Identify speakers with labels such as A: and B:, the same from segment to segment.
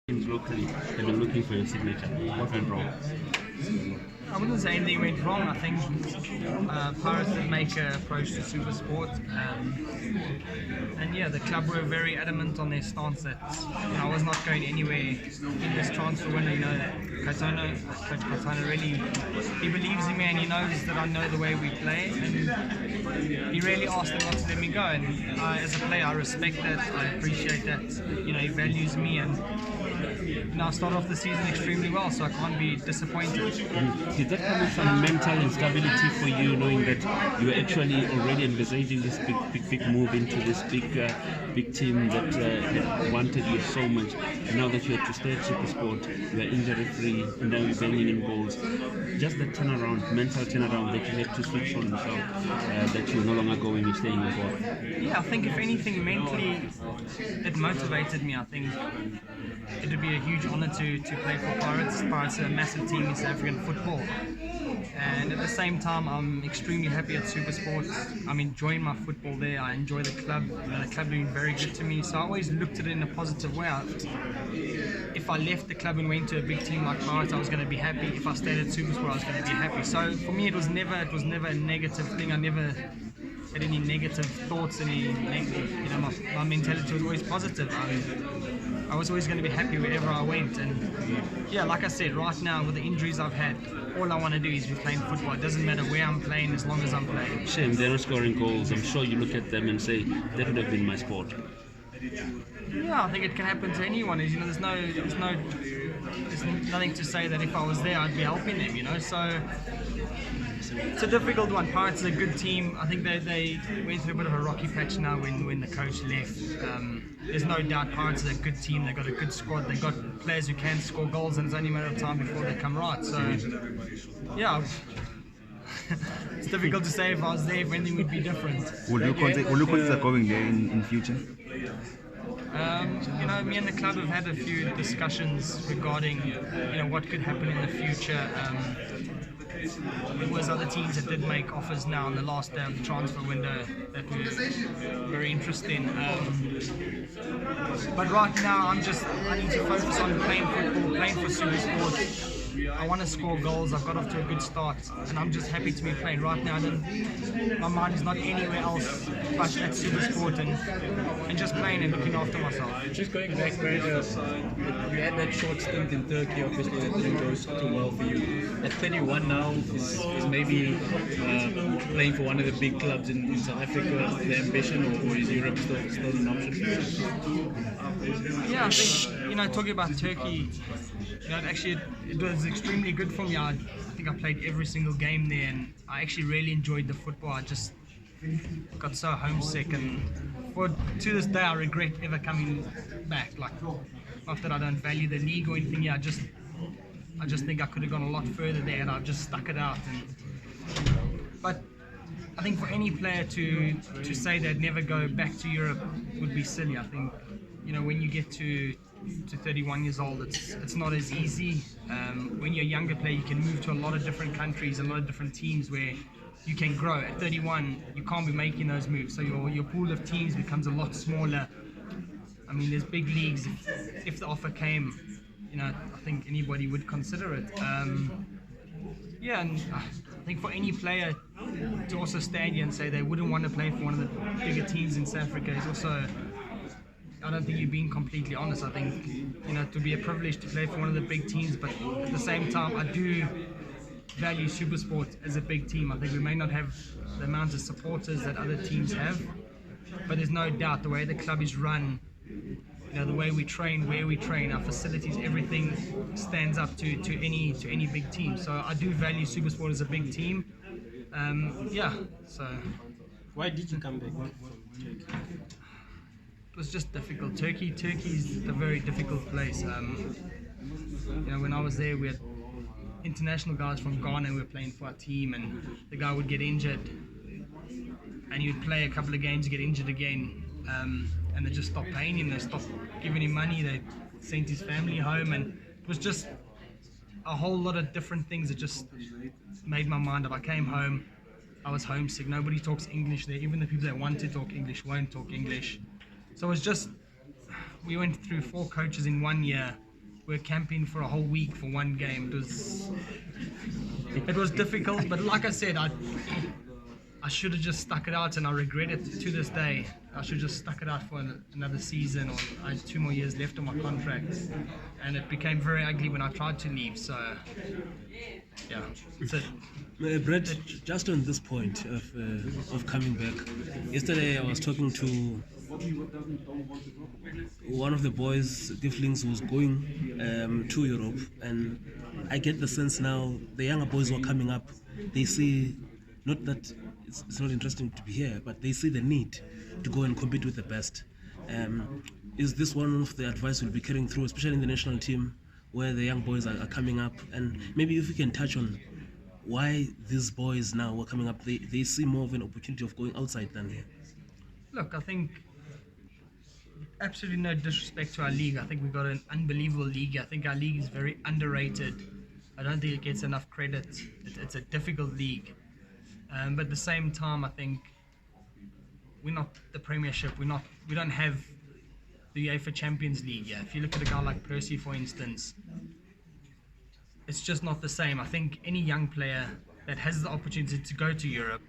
A: locally have been looking for your signature. What went wrong?
B: I wouldn't say anything went wrong. I think Pirates did make an approach to SuperSport, and yeah, the club were very adamant on their stance that I was not going anywhere in this transfer window. Coach Katana really, he believes in me and he knows that I know the way we play, and he really asked them not to let me go. And as a player, I respect that. I appreciate that. He values me, and I start off the season extremely well, so I can't be disappointed.
A: Did that come with some mental instability for you, knowing that you were actually already envisaging this big move into this big team that had wanted you so much? And now that you had to stay at SuperSport, you are injury free, and now you're banging in goals. Just the mental turnaround that you had to switch on yourself, that you're no longer going, you're staying as well.
B: Yeah, I think if anything, mentally, it motivated me. I think it would be a huge honour to play for Pirates. Pirates are a massive team in South African football. And at the same time, I'm extremely happy at SuperSport. I'm enjoying my football there. I enjoy the club. The club being very good to me. So I always looked at it in a positive way. If I left the club and went to a big team like Pirates, I was going to be happy. If I stayed at SuperSport, I was going to be happy. So for me, it was never a negative thing. I never had any negative thoughts. My mentality was always positive. I was always going to be happy wherever I went. And yeah, like I said, right now with the injuries I've had, all I want to do is be playing football. It doesn't matter where I'm playing as long as I'm playing.
A: Shame they're not scoring goals. I'm sure you look at them and say, that would have been my sport.
B: Yeah, I think it can happen to anyone. There's nothing to say that if I was there, I'd be helping them. So it's a difficult one. Pirates are a good team. I think they went through a bit of a rocky patch now when the coach left. There's no doubt Pirates are a good team. They've got a good squad. They've got players who can score goals, and it's only a matter of time before they come right. So, yeah. It's difficult to say if I was there if anything would be different.
C: Will you consider going there in future?
B: Me and the club have had a few discussions regarding what could happen in the future. There was other teams that did make offers now on the last day of the transfer window that were very interesting. But right now I need to focus on playing football, playing for SuperSport. I want to score goals. I've got off to a good start, and I'm just happy to be playing right now. My mind is not anywhere else but at SuperSport and just playing and looking after myself.
D: Just going back, Brad, you had that short stint in Turkey, obviously that didn't go too well for you. At 31 now, is maybe playing for one of the big clubs in South Africa the ambition, or is Europe still an option for you?
B: Yeah, I think, talking about Turkey, it was extremely good for me. I think I played every single game there, and I actually really enjoyed the football. I just got so homesick, and to this day I regret ever coming back. Like, not that I don't value the league or anything. Yeah, I just think I could have gone a lot further there, and I've just stuck it out. But I think for any player to say they'd never go back to Europe would be silly. I think when you get to 31 years old, it's not as easy. When you're a younger player, you can move to a lot of different countries, a lot of different teams where you can grow. At 31, you can't be making those moves, so your pool of teams becomes a lot smaller. I mean, there's big leagues. If the offer came, I think anybody would consider it. And I think for any player to also stand here and say they wouldn't want to play for one of the bigger teams in South Africa is also, I don't think you're being completely honest. I think, to be a privilege to play for one of the big teams, but at the same time, I do value SuperSport as a big team. I think we may not have the amount of supporters that other teams have, but there's no doubt the way the club is run, the way we train, where we train, our facilities, everything stands up to any big team. So I do value SuperSport as a big team. So.
E: Why did you come back from Turkey?
B: It was just difficult. Turkey's a very difficult place. When I was there, we had international guys from Ghana who were playing for our team, and the guy would get injured, and he would play a couple of games, get injured again, and they just stopped paying him. They stopped giving him money. They sent his family home, and it was just a whole lot of different things that just made my mind up. I came home, I was homesick. Nobody talks English there. Even the people that want to talk English won't talk English. So it was just, we went through 4 coaches in 1 year, were camping for a whole week for one game. It was difficult, but like I said, I should have just stuck it out, and I regret it to this day. I should have just stuck it out for another season, or I had 2 more years left on my contract, and it became very ugly when I tried to leave. So, yeah, that's it.
E: Brett, just on this point of coming back, yesterday I was talking to one of the boys, Giflings, who's going to Europe, and I get the sense now the younger boys who are coming up, they see, not that it's not interesting to be here, but they see the need to go and compete with the best. Is this one of the advice we'll be carrying through, especially in the national team, where the young boys are coming up? And maybe if we can touch on why these boys now are coming up, they see more of an opportunity of going outside than here.
B: Look, I think absolutely no disrespect to our league. I think we've got an unbelievable league. I think our league is very underrated. I don't think it gets enough credit. It's a difficult league. But at the same time, I think we're not the Premiership. We don't have the UEFA Champions League. Yeah, if you look at a guy like Percy, for instance, it's just not the same. I think any young player that has the opportunity to go to Europe,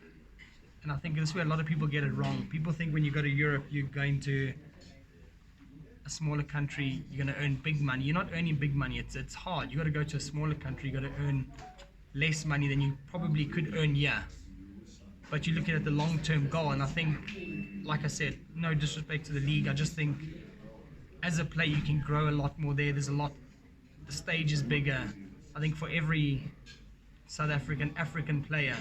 B: and I think this is where a lot of people get it wrong. People think when you go to Europe, you're going to a smaller country, you're going to earn big money. You're not earning big money. It's hard. You got to go to a smaller country. You got to earn less money than you probably could earn here. But you're looking at the long-term goal, and I think, like I said, no disrespect to the league, I just think as a player you can grow a lot more there. There's a lot, the stage is bigger. I think for every South African player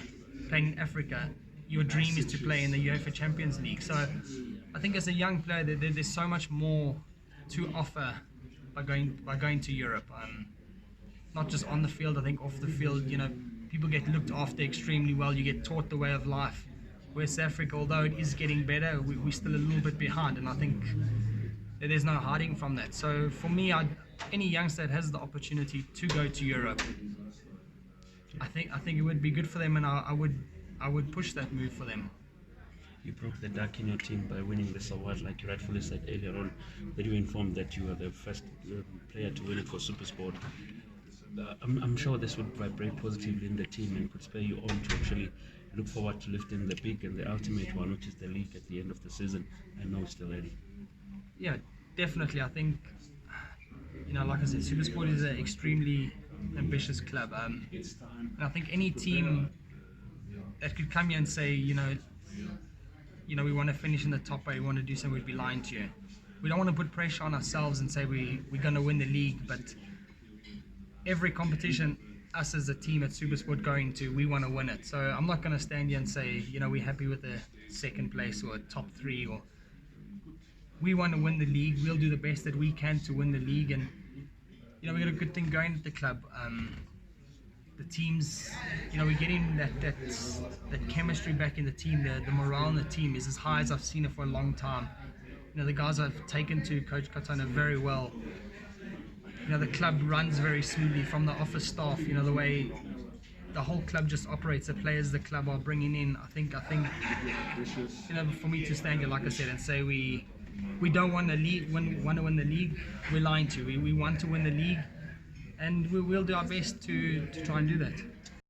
B: playing in Africa, your dream is to play in the UEFA Champions League. So I think as a young player, there's so much more to offer by going to Europe. Not just on the field, I think off the field, people get looked after extremely well. You get taught the way of life. West Africa, although it is getting better, we're still a little bit behind, and I think that there's no hiding from that. So for me, any youngster that has the opportunity to go to Europe, I think it would be good for them, and I would push that move for them.
A: You broke the duck in your team by winning this award, like you rightfully said earlier on, that you informed that you were the first player to win it for SuperSport. I'm sure this would vibrate positively in the team and could spur you on to actually look forward to lifting the big and the ultimate one, which is the league at the end of the season. I know it's still early.
B: Yeah, definitely. I think, like I said, SuperSport is an extremely ambitious club. And I think any team that could come here and say, we want to finish in the top 8, we want to do something, we'd be lying to you. We don't want to put pressure on ourselves and say we're going to win the league, but every competition, us as a team at SuperSport going to, we want to win it. So I'm not going to stand here and say, we're happy with the second place or top 3. Or we want to win the league. We'll do the best that we can to win the league, and we got a good thing going at the club. The teams, we're getting that chemistry back in the team. The morale in the team is as high as I've seen it for a long time. The guys I've taken to Coach Katana very well. The club runs very smoothly from the office staff. The way the whole club just operates, the players the club are bringing in. I think for me to stand here, like I said, and say we don't want to win the league, we're lying to you. We want to win the league, and we'll do our best to try and do that.